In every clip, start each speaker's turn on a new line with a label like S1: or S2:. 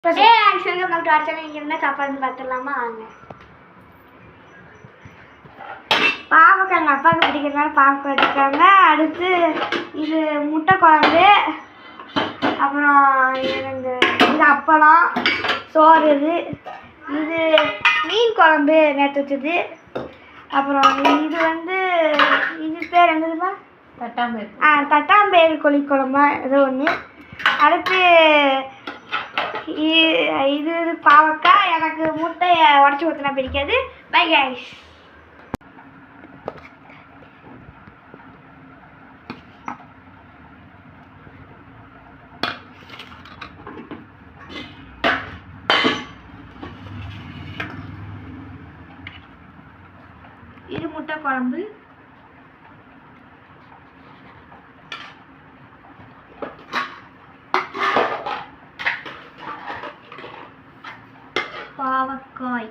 S1: என்ன சாப்பாடுன்னு பார்த்துடலாமா? வாங்க. பாவக்காய் எங்கள் அப்பாவுக்கு பிடிக்கிறதுனால பாவக்காய் வச்சுருக்காங்க. அடுத்து இது முட்டை குழம்பு, அப்புறம் இது அப்பளம், சோறு, இது மீன் குழம்பு நேற்று வச்சது, அப்புறம் இது இது பேர் என்னதுப்பா?
S2: தட்டாம்பேர்.
S1: தட்டாம்பேர் கோழி குழம்பா ஏதோ ஒன்று. அடுத்து இது பாவக்காய். எனக்கு முட்டையை உடச்சி ஊற்றினா பிடிக்காது. Bye guys. இது முட்டை குழம்பு. பாவக்காய்,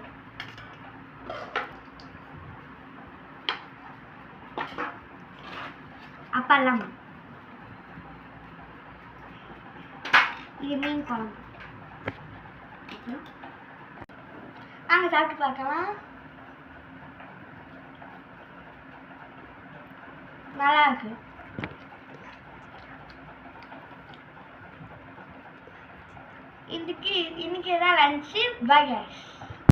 S1: அப்பளம், இது மீன் குழம்பு. வாங்க சாப்பிட்டு பார்க்கலாம். நல்லா இருக்கு. இன்னைக்கு தான் லஞ்சு. Bye guys.